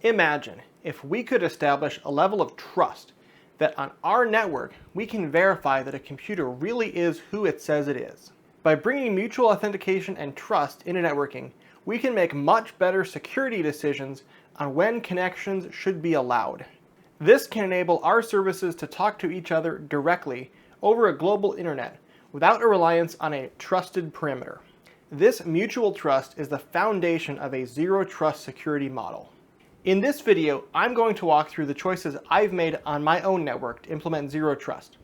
Imagine if we could establish a level of trust that on our network we can verify that a computer really is who it says it is. By bringing mutual authentication and trust into networking, we can make much better security decisions on when connections should be allowed. This can enable our services to talk to each other directly over a global internet without a reliance on a trusted perimeter. This mutual trust is the foundation of a zero-trust security model. In this video, I'm going to walk through the choices I've made on my own network to implement zero trust.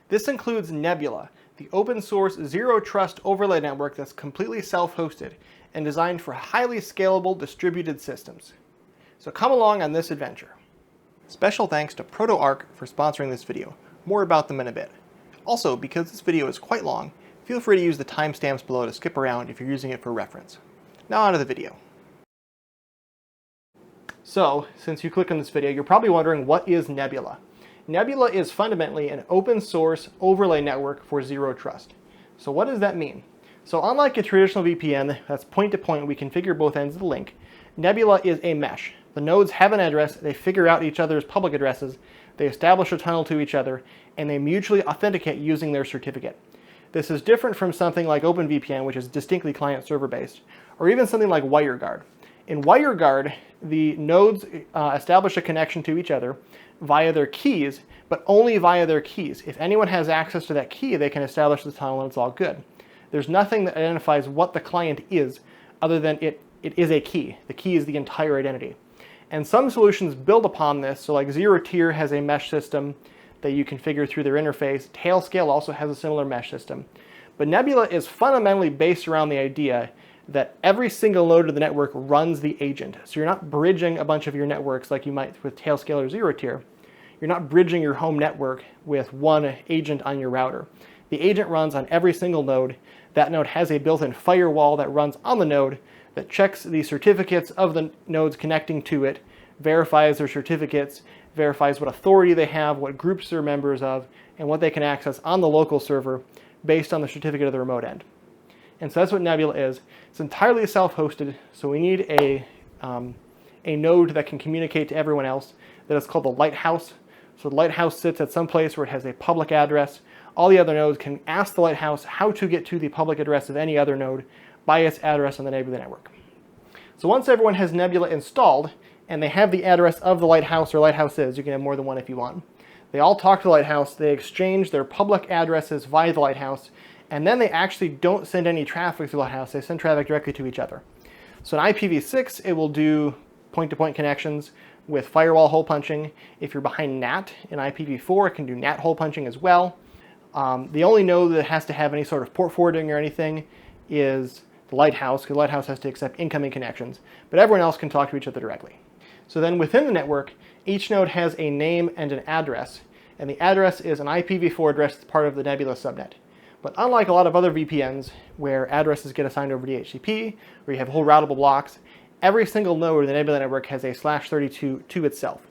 This includes Nebula, the open source zero trust overlay network that's completely self-hosted and designed for highly scalable distributed systems. So come along on this adventure. Special thanks to ProtoArch for sponsoring this video. More about them in a bit. Also, because this video is quite long, feel free to use the timestamps below to skip around if you're using it for reference. Now on to the video. So, since you clicked on this video, you're probably wondering, what is Nebula? Nebula is fundamentally an open source overlay network for zero trust. So what does that mean? So unlike a traditional VPN that's point-to-point, we configure both ends of the link, Nebula is a mesh. The nodes have an address, they figure out each other's public addresses, they establish a tunnel to each other, and they mutually authenticate using their certificate. This is different from something like OpenVPN, which is distinctly client-server based, or even something like WireGuard. In WireGuard, the nodes establish a connection to each other via their keys, but only via their keys. If anyone has access to that key, they can establish the tunnel and it's all good. There's nothing that identifies what the client is other than it is a key. The key is the entire identity. And some solutions build upon this, so like ZeroTier has a mesh system that you configure through their interface. Tailscale also has a similar mesh system. But Nebula is fundamentally based around the idea that every single node of the network runs the agent. So you're not bridging a bunch of your networks like you might with Tailscale or ZeroTier. You're not bridging your home network with one agent on your router. The agent runs on every single node. That node has a built-in firewall that runs on the node that checks the certificates of the nodes connecting to it, verifies their certificates, verifies what authority they have, what groups they're members of, and what they can access on the local server based on the certificate of the remote end. And so that's what Nebula is. It's entirely self-hosted, so we need a node that can communicate to everyone else. That is called the Lighthouse. So the Lighthouse sits at some place where it has a public address. All the other nodes can ask the Lighthouse how to get to the public address of any other node by its address on the Nebula network. So once everyone has Nebula installed, and they have the address of the Lighthouse or lighthouses, you can have more than one if you want, they all talk to the Lighthouse, they exchange their public addresses via the Lighthouse, and then they actually don't send any traffic to the Lighthouse, they send traffic directly to each other. So in IPv6, it will do point-to-point connections with firewall hole punching. If you're behind NAT in IPv4, it can do NAT hole punching as well. The only node that has to have any sort of port forwarding or anything is the Lighthouse, because the Lighthouse has to accept incoming connections, but everyone else can talk to each other directly. So then within the network, each node has a name and an address, and the address is an IPv4 address that's part of the Nebula subnet. But unlike a lot of other VPNs where addresses get assigned over DHCP, where you have whole routable blocks, every single node in the Nebula network has a /32 to itself.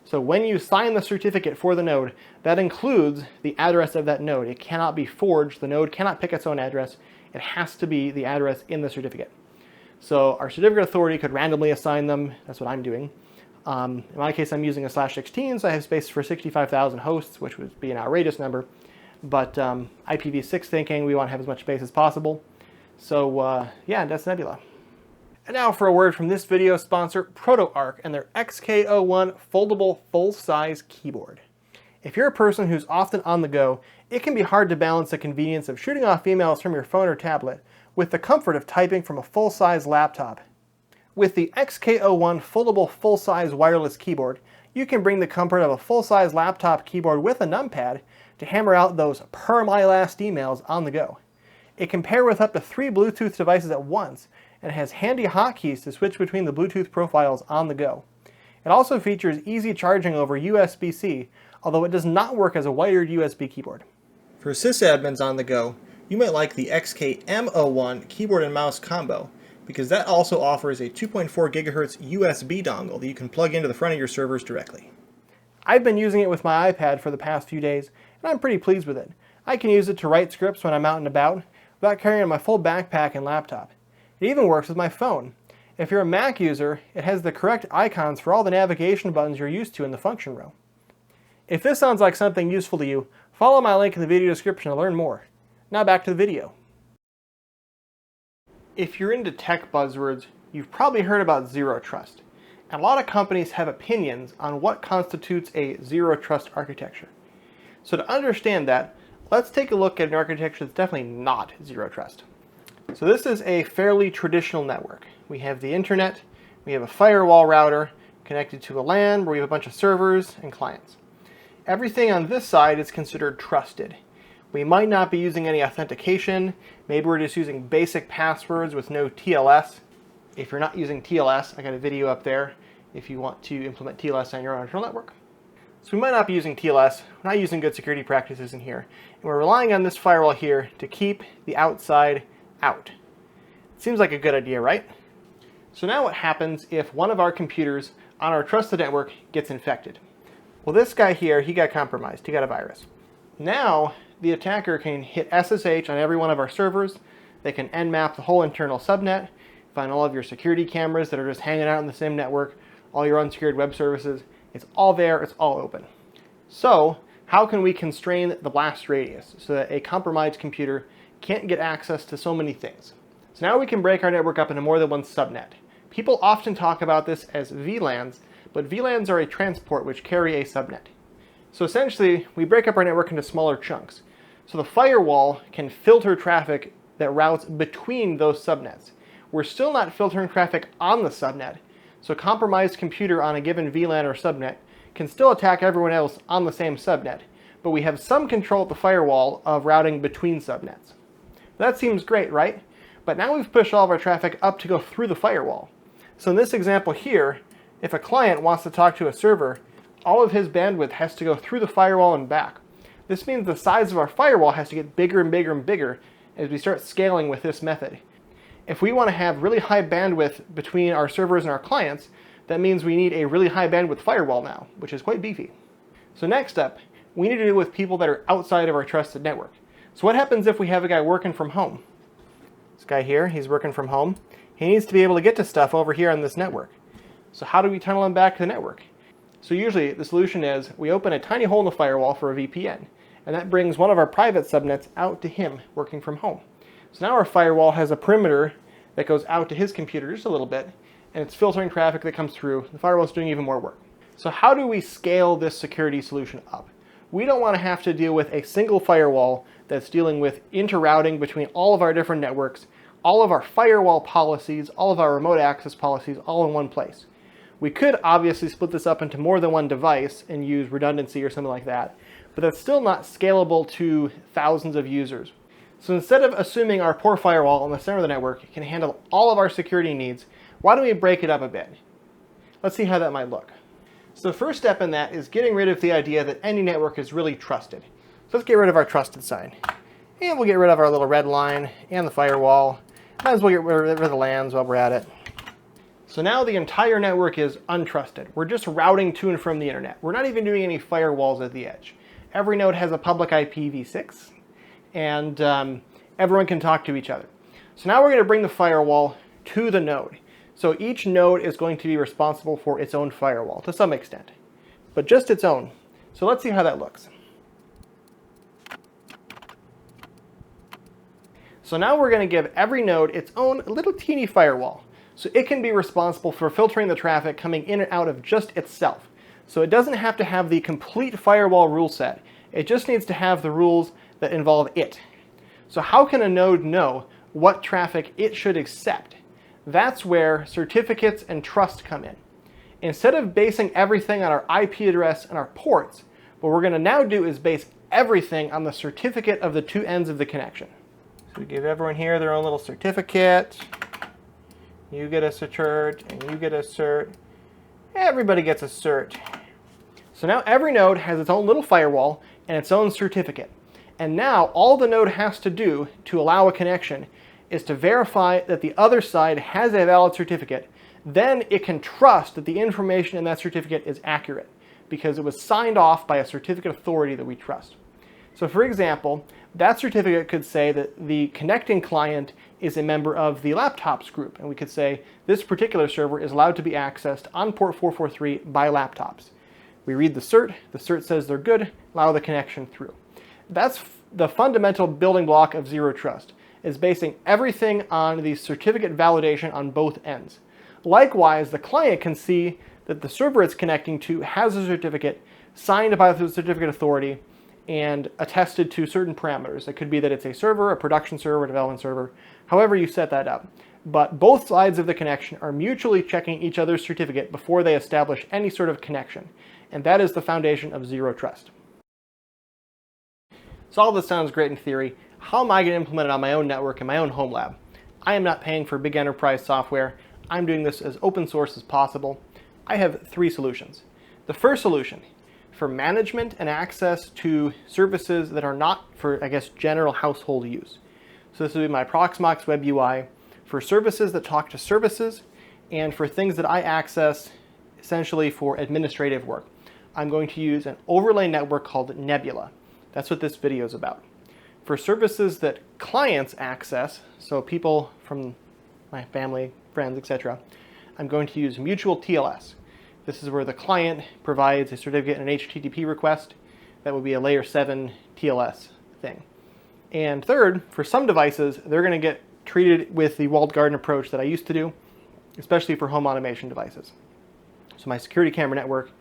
So when you sign the certificate for the node, that includes the address of that node. It cannot be forged. The node cannot pick its own address. It has to be the address in the certificate. So our certificate authority could randomly assign them. That's what I'm doing. In my case, I'm using a /16, so I have space for 65,000 hosts, which would be an outrageous number. But IPv6 thinking, we want to have as much space as possible. So yeah, that's Nebula. And now for a word from this video sponsor, ProtoArch, and their XK01 foldable full-size keyboard. If you're a person who's often on the go, it can be hard to balance the convenience of shooting off emails from your phone or tablet with the comfort of typing from a full-size laptop. With the XK01 foldable full-size wireless keyboard, you can bring the comfort of a full-size laptop keyboard with a numpad to hammer out those per-my-last emails on the go. It can pair with up to 3 Bluetooth devices at once, and has handy hotkeys to switch between the Bluetooth profiles on the go. It also features easy charging over USB-C, although it does not work as a wired USB keyboard. For sysadmins on the go, you might like the XK-M01 keyboard and mouse combo, because that also offers a 2.4 GHz USB dongle that you can plug into the front of your servers directly. I've been using it with my iPad for the past few days, and I'm pretty pleased with it. I can use it to write scripts when I'm out and about, without carrying my full backpack and laptop. It even works with my phone. If you're a Mac user, it has the correct icons for all the navigation buttons you're used to in the function row. If this sounds like something useful to you, follow my link in the video description to learn more. Now back to the video. If you're into tech buzzwords, you've probably heard about zero trust. And a lot of companies have opinions on what constitutes a zero trust architecture. So to understand that, let's take a look at an architecture that's definitely not zero trust. So this is a fairly traditional network. We have the internet, we have a firewall router connected to a LAN where we have a bunch of servers and clients. Everything on this side is considered trusted. We might not be using any authentication. Maybe we're just using basic passwords with no TLS. If you're not using TLS, I got a video up there if you want to implement TLS on your own internal network. So we might not be using TLS. We're not using good security practices in here. And we're relying on this firewall here to keep the outside out. Seems like a good idea, right? So now what happens if one of our computers on our trusted network gets infected? Well, this guy here, he got compromised. He got a virus. Now, the attacker can hit SSH on every one of our servers. They can nmap the whole internal subnet, find all of your security cameras that are just hanging out on the same network, all your unsecured web services. It's all there, it's all open. So, how can we constrain the blast radius so that a compromised computer can't get access to so many things? So now we can break our network up into more than one subnet. People often talk about this as VLANs, but VLANs are a transport which carry a subnet. So essentially, we break up our network into smaller chunks. So the firewall can filter traffic that routes between those subnets. We're still not filtering traffic on the subnet, so a compromised computer on a given VLAN or subnet can still attack everyone else on the same subnet, but we have some control at the firewall of routing between subnets. That seems great, right? But now we've pushed all of our traffic up to go through the firewall. So in this example here, if a client wants to talk to a server, all of his bandwidth has to go through the firewall and back. This means the size of our firewall has to get bigger and bigger and bigger as we start scaling with this method. If we want to have really high bandwidth between our servers and our clients, that means we need a really high bandwidth firewall now, which is quite beefy. So next up, we need to deal with people that are outside of our trusted network. So what happens if we have a guy working from home? This guy here, he's working from home. He needs to be able to get to stuff over here on this network. So how do we tunnel him back to the network? So usually the solution is we open a tiny hole in the firewall for a VPN, and that brings one of our private subnets out to him working from home. So now our firewall has a perimeter that goes out to his computer just a little bit, and it's filtering traffic that comes through. The firewall's doing even more work. So how do we scale this security solution up? We don't want to have to deal with a single firewall that's dealing with interrouting between all of our different networks, all of our firewall policies, all of our remote access policies, all in one place. We could obviously split this up into more than one device and use redundancy or something like that, but that's still not scalable to thousands of users. So instead of assuming our poor firewall in the center of the network can handle all of our security needs, why don't we break it up a bit? Let's see how that might look. So the first step in that is getting rid of the idea that any network is really trusted. So let's get rid of our trusted sign. And we'll get rid of our little red line and the firewall. Might as well get rid of the LANs while we're at it. So now the entire network is untrusted. We're just routing to and from the internet. We're not even doing any firewalls at the edge. Every node has a public IPv6, and everyone can talk to each other. So now we're going to bring the firewall to the node. So each node is going to be responsible for its own firewall to some extent, but just its own. So let's see how that looks. So now we're going to give every node its own little teeny firewall. So it can be responsible for filtering the traffic coming in and out of just itself. So it doesn't have to have the complete firewall rule set. It just needs to have the rules that involve it. So how can a node know what traffic it should accept? That's where certificates and trust come in. Instead of basing everything on our IP address and our ports, what we're going to now do is base everything on the certificate of the two ends of the connection. So we give everyone here their own little certificate. You get a cert, and you get a cert. Everybody gets a cert. So now every node has its own little firewall and its own certificate. And now all the node has to do to allow a connection is to verify that the other side has a valid certificate. Then it can trust that the information in that certificate is accurate because it was signed off by a certificate authority that we trust. So for example, that certificate could say that the connecting client is a member of the laptops group. And we could say this particular server is allowed to be accessed on port 443 by laptops. We read the cert says they're good, allow the connection through. That's the fundamental building block of zero trust, is basing everything on the certificate validation on both ends. Likewise, the client can see that the server it's connecting to has a certificate signed by the certificate authority and attested to certain parameters. It could be that it's a server, a production server, a development server, however you set that up. But both sides of the connection are mutually checking each other's certificate before they establish any sort of connection. And that is the foundation of zero trust. So all this sounds great in theory. How am I going to implement it on my own network in my own home lab? I am not paying for big enterprise software. I'm doing this as open source as possible. I have 3 solutions. The first solution, for management and access to services that are not for, general household use. So this would be my Proxmox Web UI for services that talk to services and for things that I access essentially for administrative work. I'm going to use an overlay network called Nebula. That's what this video is about. For services that clients access, so people from my family, friends, etc., I'm going to use mutual TLS. This is where the client provides a certificate and an HTTP request. That would be a layer 7 TLS thing. And third, for some devices, they're going to get treated with the walled garden approach that I used to do, especially for home automation devices. So my security camera network,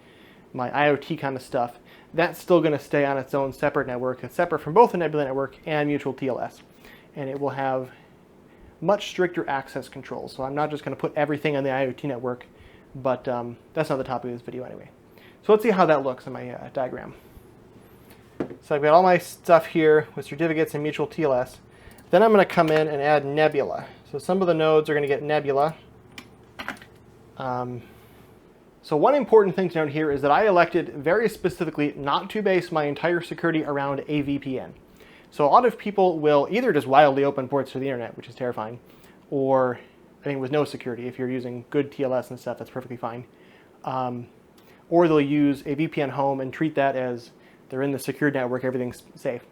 my IoT kind of stuff, that's still going to stay on its own separate network. It's separate from both the Nebula network and mutual TLS. And it will have much stricter access controls. So I'm not just going to put everything on the IoT network, but that's not the topic of this video anyway. So let's see how that looks in my diagram. So I've got all my stuff here with certificates and mutual TLS. Then I'm going to come in and add Nebula. So some of the nodes are going to get Nebula. So one important thing to note here is that I elected very specifically not to base my entire security around a VPN. So a lot of people will either just wildly open ports to the internet, which is terrifying, or with no security. If you're using good TLS and stuff, that's perfectly fine. Or they'll use a VPN home and treat that as they're in the secured network, everything's safe.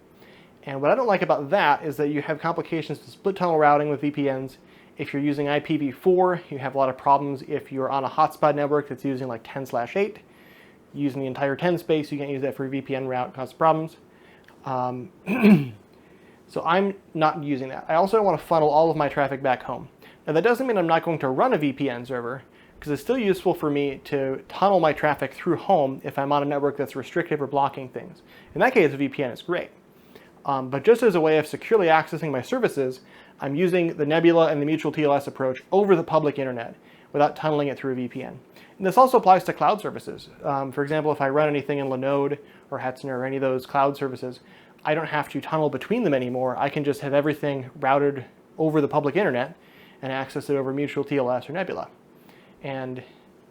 And what I don't like about that is that you have complications with split tunnel routing with VPNs. If you're using IPv4, you have a lot of problems if you're on a hotspot network that's using like 10/8. Using the entire 10 space, you can't use that for a VPN route, causes problems. So I'm not using that. I also don't want to funnel all of my traffic back home. Now that doesn't mean I'm not going to run a VPN server, because it's still useful for me to tunnel my traffic through home if I'm on a network that's restrictive or blocking things. In that case, a VPN is great. But just as a way of securely accessing my services, I'm using the Nebula and the mutual TLS approach over the public internet without tunneling it through a VPN. And this also applies to cloud services. For example, if I run anything in Linode or Hetzner or any of those cloud services, I don't have to tunnel between them anymore. I can just have everything routed over the public internet and access it over mutual TLS or Nebula. And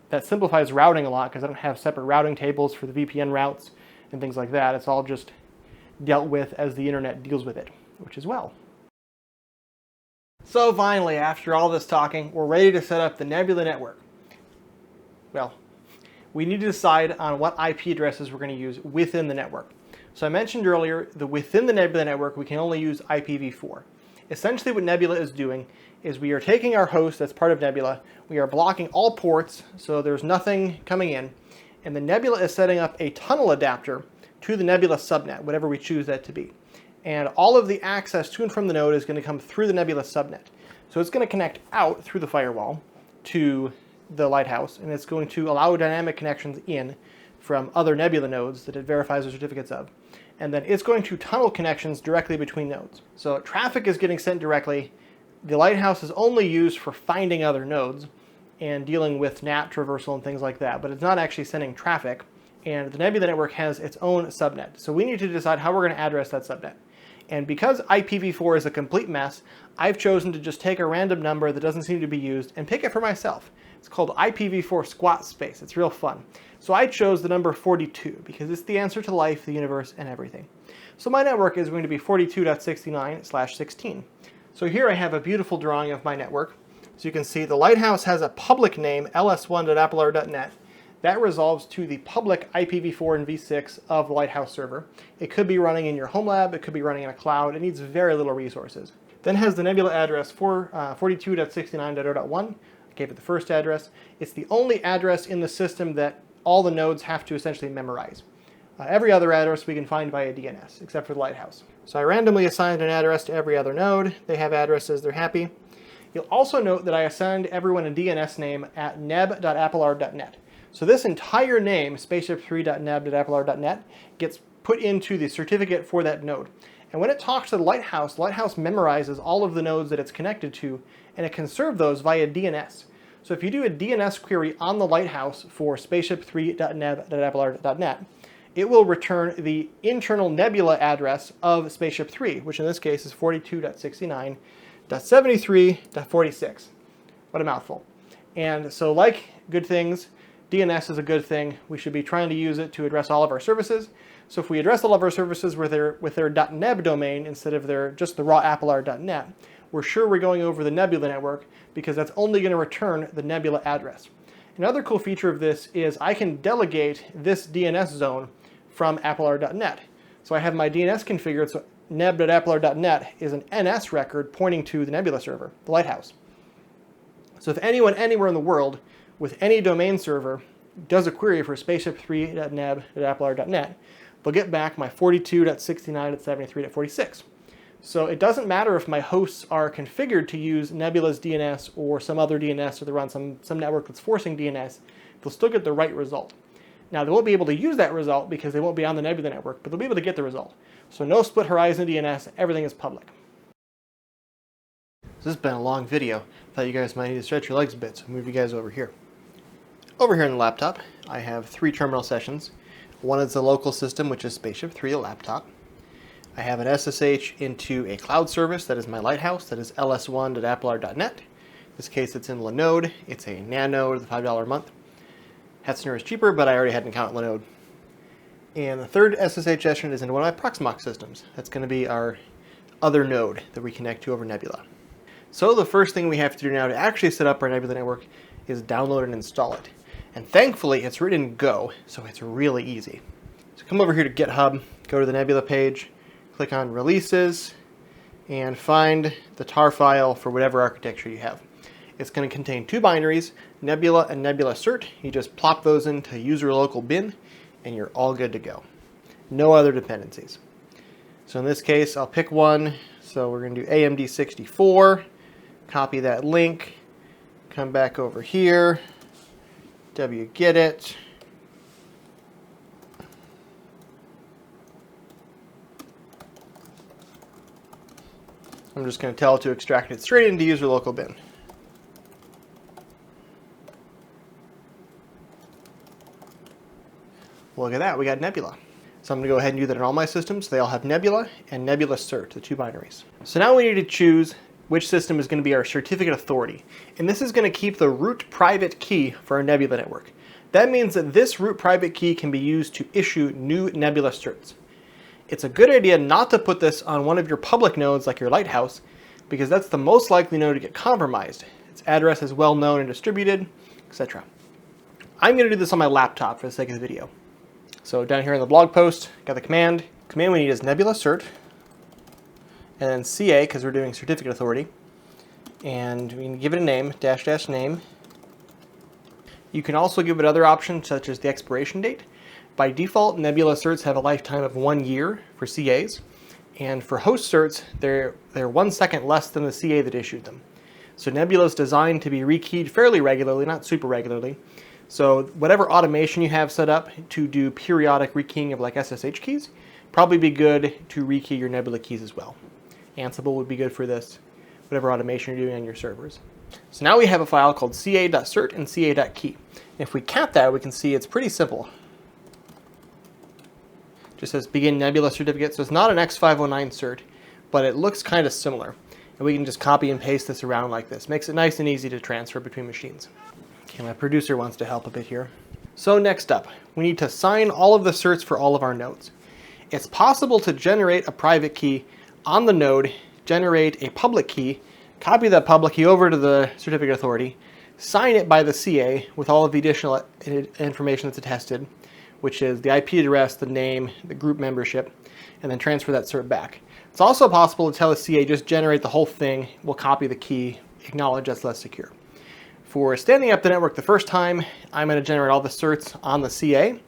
that simplifies routing a lot because I don't have separate routing tables for the VPN routes and things like that. It's all just dealt with as the internet deals with it, which is well. So finally, after all this talking, we're ready to set up the Nebula network. Well, we need to decide on what IP addresses we're going to use within the network. So I mentioned earlier that within the Nebula network, we can only use IPv4. Essentially what Nebula is doing is we are taking our host that's part of Nebula, we are blocking all ports so there's nothing coming in, and the Nebula is setting up a tunnel adapter to the Nebula subnet, whatever we choose that to be. And all of the access to and from the node is going to come through the Nebula subnet. So it's going to connect out through the firewall to the Lighthouse, and it's going to allow dynamic connections in from other Nebula nodes that it verifies the certificates of. And then it's going to tunnel connections directly between nodes. So traffic is getting sent directly. The Lighthouse is only used for finding other nodes and dealing with NAT traversal and things like that, but it's not actually sending traffic. And the Nebula network has its own subnet. So we need to decide how we're going to address that subnet. And because IPv4 is a complete mess, I've chosen to just take a random number that doesn't seem to be used and pick it for myself. It's called IPv4 squat space. It's real fun. So I chose the number 42 because it's the answer to life, the universe, and everything. So my network is going to be 42.69/16. So here I have a beautiful drawing of my network. So you can see the Lighthouse has a public name, ls1.applr.net. That resolves to the public IPv4 and v6 of the Lighthouse server. It could be running in your home lab, it could be running in a cloud, it needs very little resources. Then has the Nebula address 42.69.0.1. I gave it the first address. It's the only address in the system that all the nodes have to essentially memorize. Every other address we can find via DNS, except for the Lighthouse. So I randomly assigned an address to every other node. They have addresses, they're happy. You'll also note that I assigned everyone a DNS name at neb.applr.net. So this entire name, spaceship3.neb.applr.net, gets put into the certificate for that node. And when it talks to the Lighthouse memorizes all of the nodes that it's connected to, and it can serve those via DNS. So if you do a DNS query on the Lighthouse for spaceship3.neb.applr.net, it will return the internal Nebula address of Spaceship 3, which in this case is 42.69.73.46. What a mouthful. And so like good things, DNS is a good thing. We should be trying to use it to address all of our services. So if we address all of our services with their .neb domain instead of just the raw applr.net, we're sure we're going over the Nebula network because that's only going to return the Nebula address. Another cool feature of this is I can delegate this DNS zone from applr.net. So I have my DNS configured so neb.applr.net is an NS record pointing to the Nebula server, the Lighthouse. So if anyone anywhere in the world with any domain server does a query for spaceship3.neb.applr.net, they'll get back my 42.69.73.46. So it doesn't matter if my hosts are configured to use Nebula's DNS or some other DNS, or they're on some network that's forcing DNS, they'll still get the right result. Now they won't be able to use that result because they won't be on the Nebula network, but they'll be able to get the result. So no split horizon DNS, everything is public. So this has been a long video. Thought you guys might need to stretch your legs a bit, so I'll move you guys over here. Over here on the laptop, I have 3 terminal sessions. One is the local system, which is Spaceship 3, a laptop. I have an SSH into a cloud service, that is my Lighthouse, that is ls1.applr.net. In this case, it's in Linode. It's a nanode, the $5 a month. Hetzner is cheaper, but I already had an account at Linode. And the third SSH session is into one of my Proxmox systems. That's going to be our other node that we connect to over Nebula. So the first thing we have to do now to actually set up our Nebula network is download and install it. And thankfully, it's written in Go, so it's really easy. So come over here to GitHub, go to the Nebula page, click on Releases, and find the tar file for whatever architecture you have. It's going to contain 2 binaries, Nebula and Nebula cert. You just plop those into user local bin, and you're all good to go. No other dependencies. So in this case, I'll pick one. So we're going to do AMD64, copy that link, come back over here, wget it, I'm just going to tell it to extract it straight into user local bin. Look at that, we got Nebula. So I'm going to go ahead and do that on all my systems. They all have Nebula and Nebula cert, the 2 binaries. So now we need to choose which system is going to be our certificate authority. And this is going to keep the root private key for our Nebula network. That means that this root private key can be used to issue new Nebula certs. It's a good idea not to put this on one of your public nodes like your Lighthouse, because that's the most likely node to get compromised. Its address is well known and distributed, etc. I'm going to do this on my laptop for the sake of the video. So down here in the blog post, got the command. The command we need is Nebula cert, and then CA, because we're doing certificate authority. And we can give it a name, -- name. You can also give it other options, such as the expiration date. By default, Nebula certs have a lifetime of 1 year for CAs, and for host certs, they're 1 second less than the CA that issued them. So Nebula is designed to be rekeyed fairly regularly, not super regularly. So whatever automation you have set up to do periodic rekeying of like SSH keys, probably be good to rekey your Nebula keys as well. Ansible would be good for this, whatever automation you're doing on your servers. So now we have a file called ca.cert and ca.key. If we cat that, we can see it's pretty simple. Just says begin Nebula certificate, so it's not an X509 cert, but it looks kind of similar. And we can just copy and paste this around like this. Makes it nice and easy to transfer between machines. Okay, my producer wants to help a bit here. So next up, we need to sign all of the certs for all of our nodes. It's possible to generate a private key on the node, generate a public key, copy that public key over to the certificate authority, sign it by the CA with all of the additional information that's attested, which is the IP address, the name, the group membership, and then transfer that cert back. It's also possible to tell the CA just generate the whole thing, we'll copy the key, acknowledge that's less secure. For standing up the network the first time, I'm going to generate all the certs on the CA.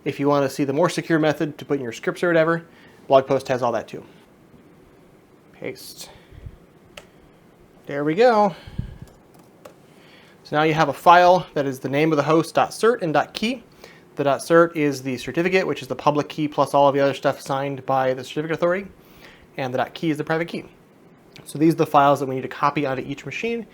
If you want to see the more secure method to put in your scripts or whatever, blog post has all that too. Paste. There we go. So now you have a file that is the name of the host .cert and .key. The .cert is the certificate, which is the public key plus all of the other stuff signed by the certificate authority, and the .key is the private key. So these are the files that we need to copy onto each machine,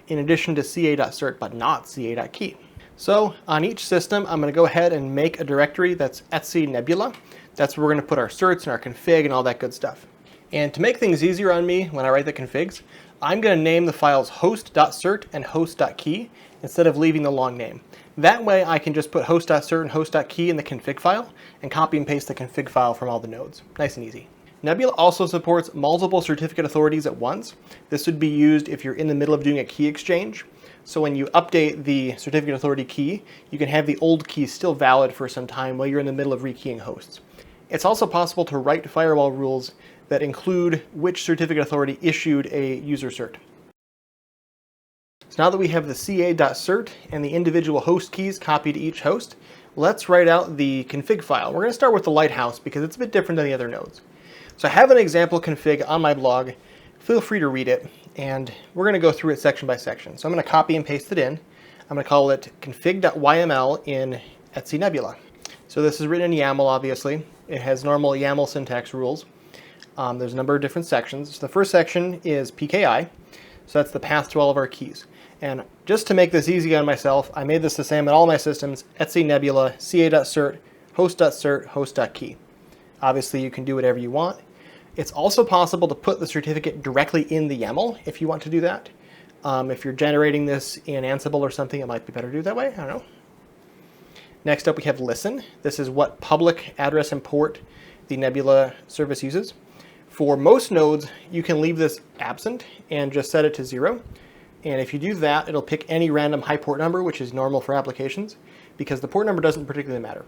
in addition to ca.cert, but not ca.key. So on each system, I'm going to go ahead and make a directory that's etc Nebula. That's where we're going to put our certs and our config and all that good stuff. And to make things easier on me when I write the configs, I'm going to name the files host.cert and host.key instead of leaving the long name. That way I can just put host.cert and host.key in the config file and copy and paste the config file from all the nodes. Nice and easy. Nebula also supports multiple certificate authorities at once. This would be used if you're in the middle of doing a key exchange. So when you update the certificate authority key, you can have the old key still valid for some time while you're in the middle of rekeying hosts. It's also possible to write firewall rules that include which certificate authority issued a user cert. So now that we have the ca.cert and the individual host keys copied to each host, let's write out the config file. We're going to start with the Lighthouse because it's a bit different than the other nodes. So I have an example config on my blog. Feel free to read it, and we're going to go through it section by section. So I'm going to copy and paste it in. I'm going to call it config.yml in etc Nebula. So this is written in YAML, obviously. It has normal YAML syntax rules. There's a number of different sections. So the first section is PKI. So that's the path to all of our keys. And just to make this easy on myself, I made this the same in all my systems, etc Nebula, ca.cert, host.cert, host.key. Obviously, you can do whatever you want. It's also possible to put the certificate directly in the YAML if you want to do that. If you're generating this in Ansible or something, it might be better to do it that way. I don't know. Next up, we have listen. This is what public address and port the Nebula service uses. For most nodes, you can leave this absent and just set it to 0. And if you do that, it'll pick any random high port number, which is normal for applications, because the port number doesn't particularly matter.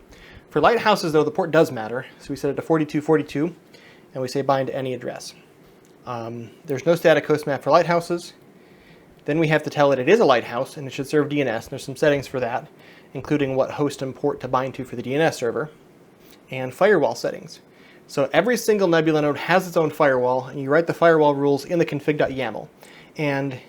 For Lighthouses, though, the port does matter. So we set it to 4242, and we say bind to any address. There's no static host map for Lighthouses. Then we have to tell it is a Lighthouse, and it should serve DNS. There's some settings for that, including what host and port to bind to for the DNS server, and firewall settings. So every single Nebula node has its own firewall, and you write the firewall rules in the config.yaml. And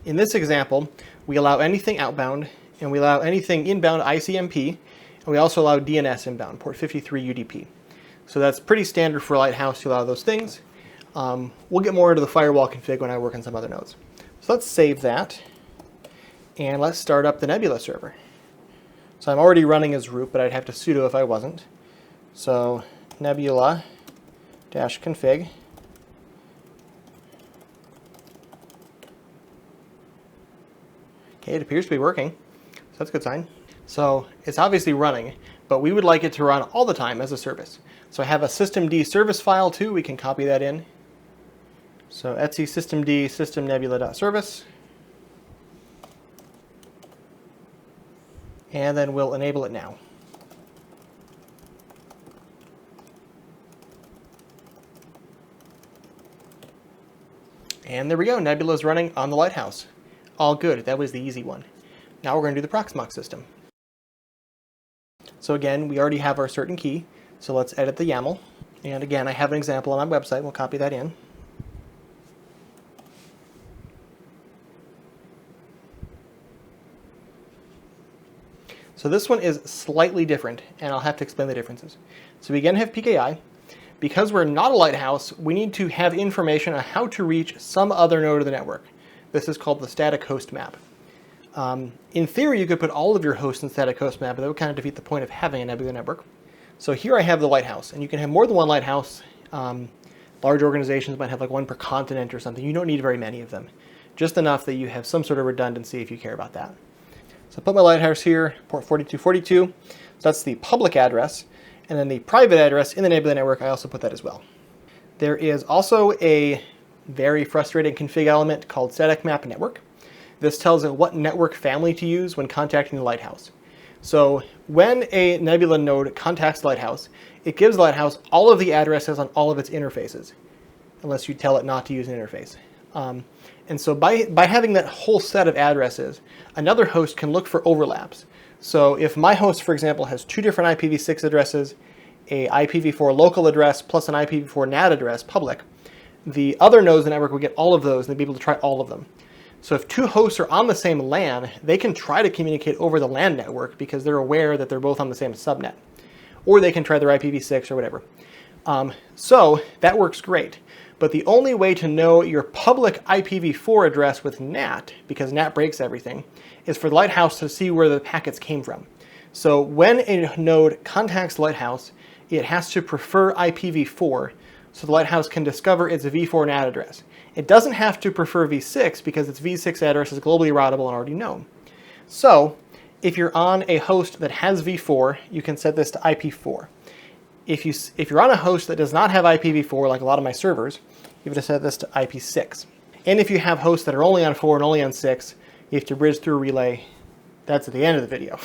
in this example, we allow anything outbound, and we allow anything inbound ICMP, and we also allow DNS inbound, port 53 UDP. So that's pretty standard for Lighthouse to allow those things. We'll get more into the firewall config when I work on some other nodes. So let's save that, and let's start up the Nebula server. So I'm already running as root, but I'd have to sudo if I wasn't. So nebula-config. Okay, it appears to be working, so that's a good sign. So it's obviously running, but we would like it to run all the time as a service. So I have a systemd service file too, we can copy that in. So etc systemd systemnebula.service. And then we'll enable it now. And there we go, Nebula is running on the Lighthouse. All good, that was the easy one. Now we're going to do the Proxmox system. So again, we already have our certain key, so let's edit the YAML. And again, I have an example on my website, we'll copy that in. So this one is slightly different, and I'll have to explain the differences. So we again have PKI. Because we're not a Lighthouse, we need to have information on how to reach some other node of the network. This is called the static host map. In theory, you could put all of your hosts in static host map, but that would kind of defeat the point of having a Nebula network. So here I have the Lighthouse, and you can have more than one Lighthouse. Large organizations might have like one per continent or something. You don't need very many of them. Just enough that you have some sort of redundancy if you care about that. So I put my Lighthouse here, port 4242. So that's the public address. And then the private address in the Nebula network, I also put that as well. There is also a very frustrating config element called static map network. this tells it what network family to use when contacting the Lighthouse. So when a Nebula node contacts Lighthouse, it gives Lighthouse all of the addresses on all of its interfaces, unless you tell it not to use an interface. And so by having that whole set of addresses, another host can look for overlaps. So if my host, for example, has two different IPv6 addresses, a IPv4 local address plus an IPv4 NAT address, public, the other nodes in the network will get all of those and they'll be able to try all of them. So if two hosts are on the same LAN, they can try to communicate over the LAN network because they're aware that they're both on the same subnet. Or they can try their IPv6 or whatever. So that works great. But the only way to know your public IPv4 address with NAT, because NAT breaks everything, is for the Lighthouse to see where the packets came from. So when a node contacts Lighthouse, it has to prefer IPv4 so the Lighthouse can discover its v4 NAT address. It doesn't have to prefer v6 because its v6 address is globally routable and already known. So if you're on a host that has v4, you can set this to IP4. If you're on a host that does not have IPv4, like a lot of my servers, you have to set this to IP6. And if you have hosts that are only on 4 and only on 6, you have to bridge through a relay. That's at the end of the video.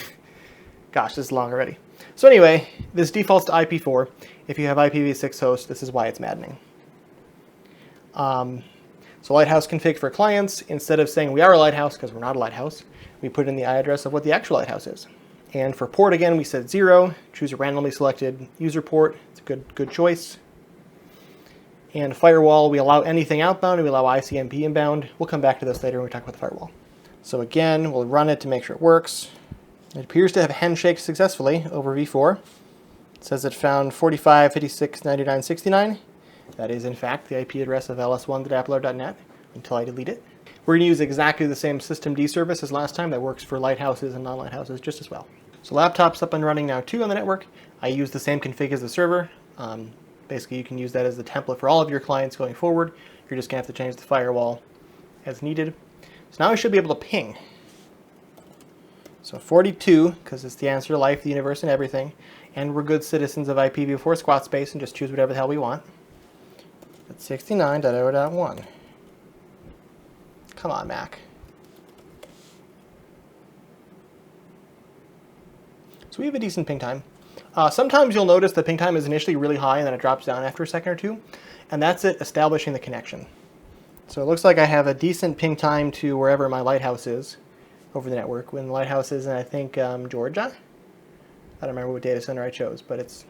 Gosh, this is long already. So anyway, this defaults to IP4. If you have IPv6 hosts, this is why it's maddening. So Lighthouse config for clients, instead of saying we are a Lighthouse, because we're not a Lighthouse, we put in the IP address of what the actual Lighthouse is. And for port, again, we said 0. Choose a randomly selected user port. It's a good choice. And firewall, we allow anything outbound, and we allow ICMP inbound. We'll come back to this later when we talk about the firewall. So again, we'll run it to make sure it works. It appears to have handshaked successfully over v4. It says it found 45, 56, 99, 69. That is, in fact, the IP address of ls1.appler.net until I delete it. We're going to use exactly the same systemd service as last time that works for lighthouses and non-lighthouses just as well. So laptop's up and running now too on the network. I use the same config as the server. Basically, you can use that as the template for all of your clients going forward. You're just going to have to change the firewall as needed. So now I should be able to ping. So 42, because it's the answer to life, the universe, and everything. And we're good citizens of IPv4 squat space and just choose whatever the hell we want. That's 69.0.1. Come on, Mac. So we have a decent ping time. Sometimes you'll notice the ping time is initially really high and then it drops down after a second or two. And that's it establishing the connection. So it looks like I have a decent ping time to wherever my Lighthouse is over the network. When the Lighthouse is in, I think, Georgia. I don't remember what data center I chose, but it's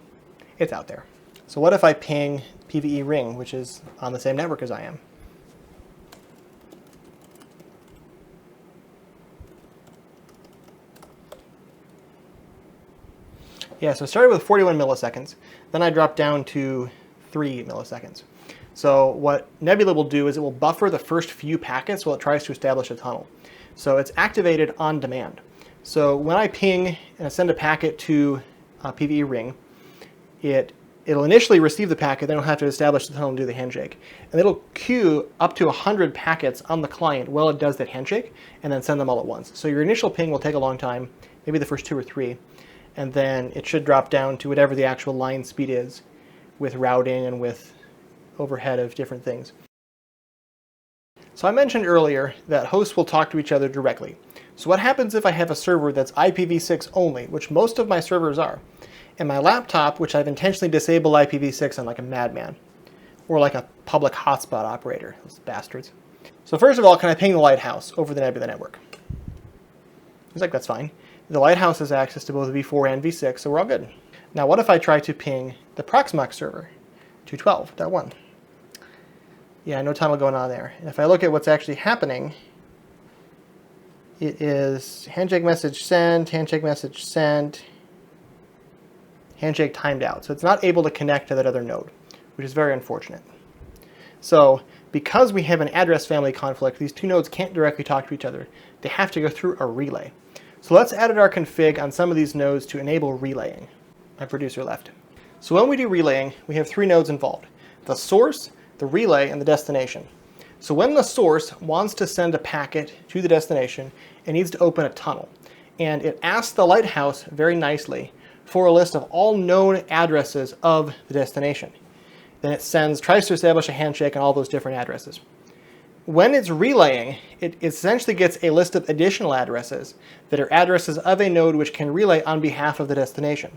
out there. So what if I ping PVE ring, which is on the same network as I am? Yeah, so it started with 41 milliseconds. Then I dropped down to 3 milliseconds. So what Nebula will do is it will buffer the first few packets while it tries to establish a tunnel. So it's activated on demand. So when I ping and I send a packet to PVE ring, it'll initially receive the packet, then it'll have to establish the tunnel and do the handshake. And it'll queue up to 100 packets on the client while it does that handshake, and then send them all at once. So your initial ping will take a long time, maybe the first 2 or 3, and then it should drop down to whatever the actual line speed is with routing and with overhead of different things. So I mentioned earlier that hosts will talk to each other directly. So what happens if I have a server that's IPv6 only, which most of my servers are, and my laptop, which I've intentionally disabled IPv6 on like a madman, or like a public hotspot operator, those bastards. So first of all, can I ping the Lighthouse over the Nebula network? It's like, that's fine. The Lighthouse has access to both v4 and v6, so we're all good. Now what if I try to ping the Proxmox server, 212.1? Yeah, no tunnel going on there. And if I look at what's actually happening, it is handshake message sent, handshake timed out. So it's not able to connect to that other node, which is very unfortunate. So because we have an address family conflict, these two nodes can't directly talk to each other. They have to go through a relay. So let's edit our config on some of these nodes to enable relaying. My producer left. So when we do relaying, we have 3 nodes involved: the source, the relay, and the destination. So when the source wants to send a packet to the destination, it needs to open a tunnel. And it asks the Lighthouse very nicely for a list of all known addresses of the destination. Then it tries to establish a handshake on all those different addresses. When it's relaying, it essentially gets a list of additional addresses that are addresses of a node which can relay on behalf of the destination.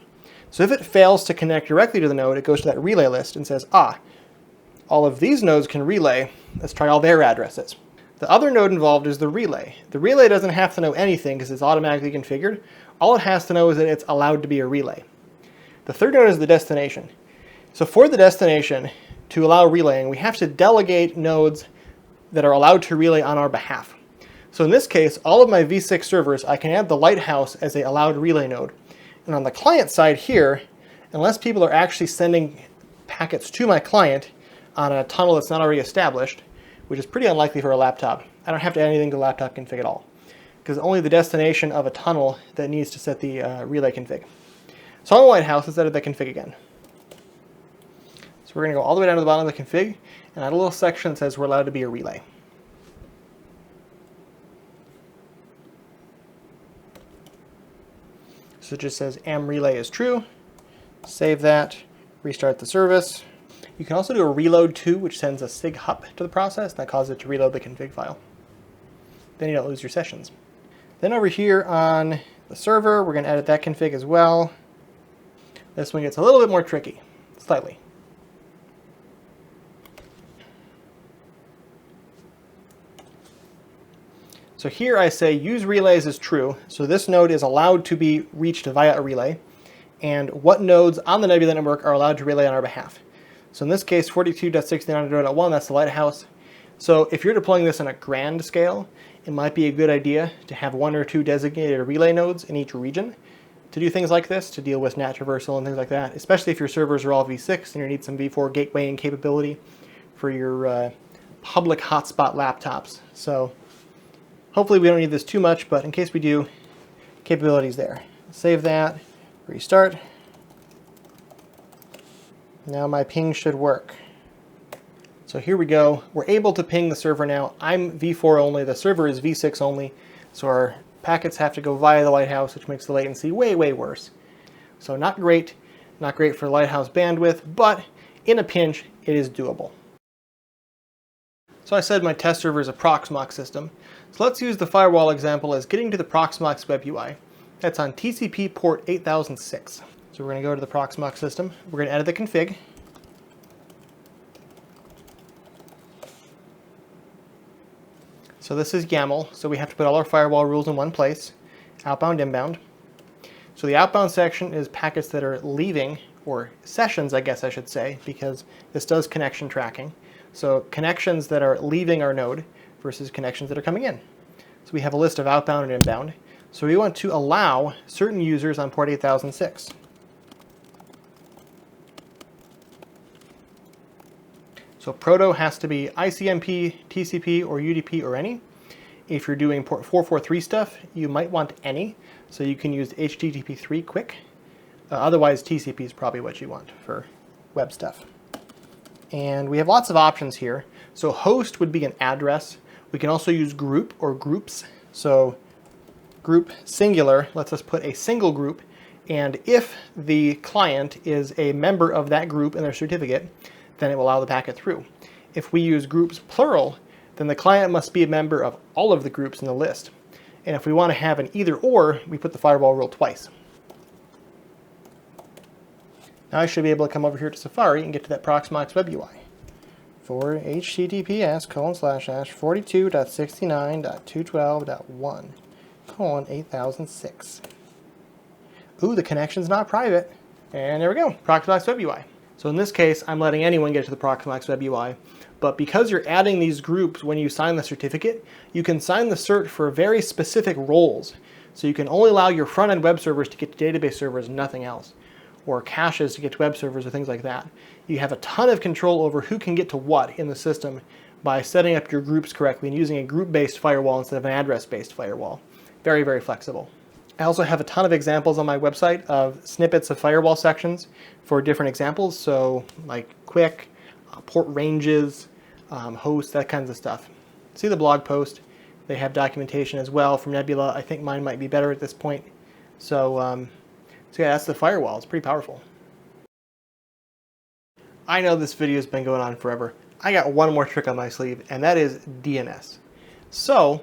So if it fails to connect directly to the node, it goes to that relay list and says, all of these nodes can relay. Let's try all their addresses. The other node involved is the relay. The relay doesn't have to know anything because it's automatically configured. All it has to know is that it's allowed to be a relay. The third node is the destination. So for the destination, to allow relaying, we have to delegate nodes that are allowed to relay on our behalf. So in this case, all of my v6 servers, I can add the Lighthouse as a allowed relay node. And on the client side here, unless people are actually sending packets to my client on a tunnel that's not already established, which is pretty unlikely for a laptop, I don't have to add anything to laptop config at all, because only the destination of a tunnel that needs to set the relay config. So on the Lighthouse, let's edit the config again. So we're going to go all the way down to the bottom of the config, and add a little section that says we're allowed to be a relay. So it just says relay is true. Save that, restart the service. You can also do a reload too, which sends a sig hup to the process. That causes it to reload the config file. Then you don't lose your sessions. Then over here on the server, we're going to edit that config as well. This one gets a little bit more tricky, slightly. So here I say use relays as true. So this node is allowed to be reached via a relay. And what nodes on the Nebula network are allowed to relay on our behalf. So in this case, 42.69.1, that's the Lighthouse. So if you're deploying this on a grand scale, it might be a good idea to have 1 or 2 designated relay nodes in each region to do things like this, to deal with NAT traversal and things like that, especially if your servers are all v6 and you need some v4 gatewaying capability for your public hotspot laptops. So hopefully we don't need this too much, but in case we do, capabilities there. Save that, restart. Now my ping should work. So here we go. We're able to ping the server now. I'm v4 only, the server is v6 only, so our packets have to go via the Lighthouse, which makes the latency way, way worse. So not great for Lighthouse bandwidth, but in a pinch, it is doable. So I said my test server is a Proxmox system. So let's use the firewall example as getting to the Proxmox web UI. That's on TCP port 8006. So we're going to go to the Proxmox system. We're going to edit the config. So this is YAML, so we have to put all our firewall rules in one place, outbound, inbound. So the outbound section is packets that are leaving, or sessions I guess I should say, because this does connection tracking. So connections that are leaving our node versus connections that are coming in. So we have a list of outbound and inbound. So we want to allow certain users on port 8006. So proto has to be ICMP, TCP, or UDP, or any. If you're doing port 443 stuff, you might want any. So you can use HTTP3 quick. Otherwise, TCP is probably what you want for web stuff. And we have lots of options here. So host would be an address. We can also use group or groups. So group singular lets us put a single group. And if the client is a member of that group in their certificate, then it will allow the packet through. If we use groups plural, then the client must be a member of all of the groups in the list. And if we want to have an either or, we put the firewall rule twice. Now I should be able to come over here to Safari and get to that Proxmox web UI. For https://42.69.212.1:8006. Ooh, the connection's not private. And there we go, Proxmox web UI. So in this case, I'm letting anyone get to the Proxmox web UI, but because you're adding these groups when you sign the certificate, you can sign the cert for very specific roles. So you can only allow your front-end web servers to get to database servers and nothing else, or caches to get to web servers or things like that. You have a ton of control over who can get to what in the system by setting up your groups correctly and using a group-based firewall instead of an address-based firewall. Very, very flexible. I also have a ton of examples on my website of snippets of firewall sections for different examples, so like quick, port ranges, hosts, that kinds of stuff. See the blog post. They have documentation as well from Nebula. I think mine might be better at this point. So yeah, that's the firewall. It's pretty powerful. I know this video has been going on forever. I got one more trick on my sleeve, and that is DNS. So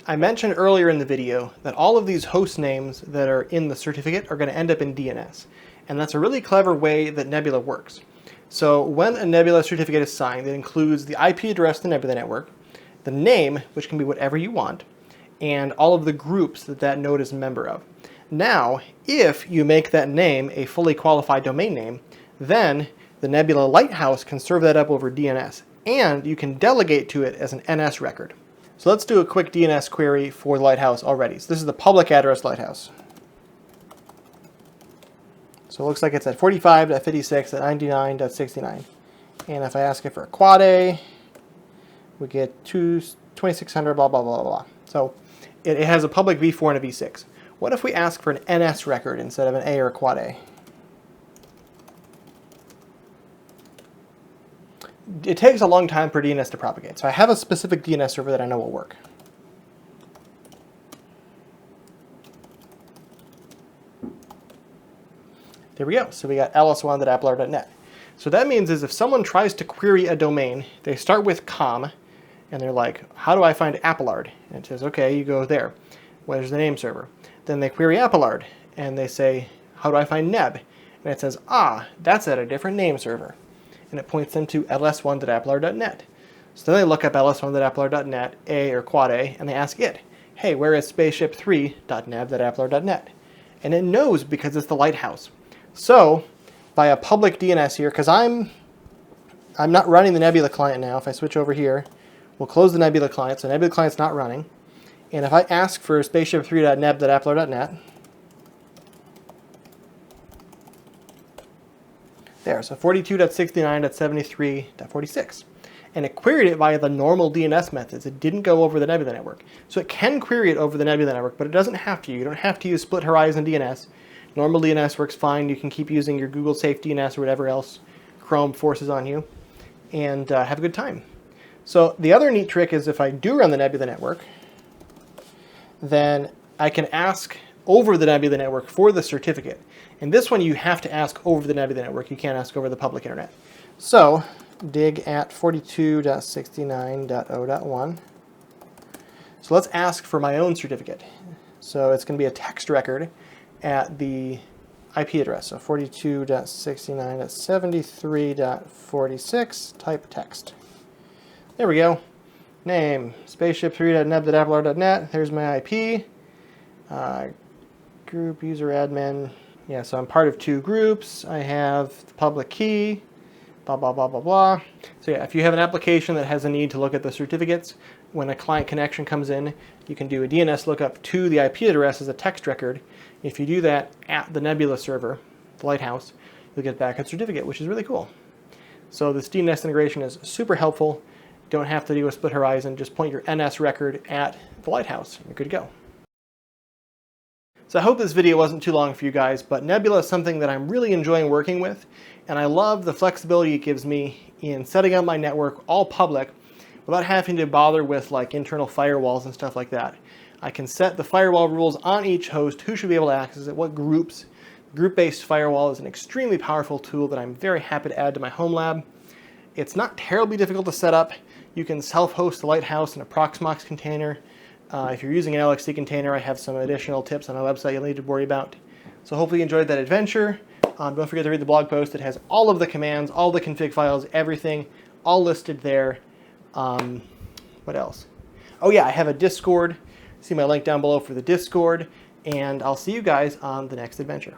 I mentioned earlier in the video that all of these host names that are in the certificate are going to end up in DNS. And that's a really clever way that Nebula works. So when a Nebula certificate is signed, it includes the IP address of the Nebula network, the name, which can be whatever you want, and all of the groups that that node is a member of. Now, if you make that name a fully qualified domain name, then the Nebula Lighthouse can serve that up over DNS, and you can delegate to it as an NS record. So let's do a quick DNS query for the Lighthouse already. So this is the public address Lighthouse. So it looks like it's at 45.56.99.69. And if I ask it for a quad A, we get 2600, blah, blah, blah, blah. So it has a public v4 and a v6. What if we ask for an NS record instead of an A or a quad A? It takes a long time for DNS to propagate. So I have a specific DNS server that I know will work. There we go. So we got ls1.appler.net. So that means is if someone tries to query a domain, they start with com, and they're like, how do I find Appelard? And it says, okay, you go there. Where's the name server? Then they query Appelard, and they say, how do I find Neb? And it says, ah, that's at a different name server. And it points them to ls1.appler.net. So then they look up ls1.appler.net, A or quad A, and they ask it, hey, where is spaceship3.neb.appler.net? And it knows because it's the Lighthouse. So by a public DNS here, because I'm not running the Nebula client now. If I switch over here, we'll close the Nebula client, so Nebula client's not running. And if I ask for spaceship3.neb.appler.net, there, so 42.69.73.46. And it queried it via the normal DNS methods. It didn't go over the Nebula network. So it can query it over the Nebula network, but it doesn't have to. You don't have to use split horizon DNS. Normal DNS works fine. You can keep using your Google Safe DNS or whatever else Chrome forces on you, and have a good time. So the other neat trick is if I do run the Nebula network, then I can ask over the Nebula network for the certificate. And this one you have to ask over the Nebula network. You can't ask over the public internet. So dig at 42.69.0.1. So let's ask for my own certificate. So it's going to be a text record at the IP address. So 42.69.73.46, type text. There we go. Name, spaceship3.neb.appler.net. There's my IP. Group, user, admin. Yeah, so I'm part of two groups. I have the public key, blah, blah, blah, blah, blah. So yeah, if you have an application that has a need to look at the certificates, when a client connection comes in, you can do a DNS lookup to the IP address as a text record. If you do that at the Nebula server, the Lighthouse, you'll get back a certificate, which is really cool. So this DNS integration is super helpful. You don't have to do a split horizon. Just point your NS record at the Lighthouse, and you're good to go. So I hope this video wasn't too long for you guys, but Nebula is something that I'm really enjoying working with, and I love the flexibility it gives me in setting up my network all public without having to bother with like internal firewalls and stuff like that. I can set the firewall rules on each host, who should be able to access it, what groups. Group-based firewall is an extremely powerful tool that I'm very happy to add to my home lab. It's not terribly difficult to set up. You can self-host the Lighthouse in a Proxmox container. If you're using an LXC container, I have some additional tips on my website you'll need to worry about. So hopefully you enjoyed that adventure. Don't forget to read the blog post. It has all of the commands, all the config files, everything, all listed there. What else? Oh yeah, I have a Discord. See my link down below for the Discord. And I'll see you guys on the next adventure.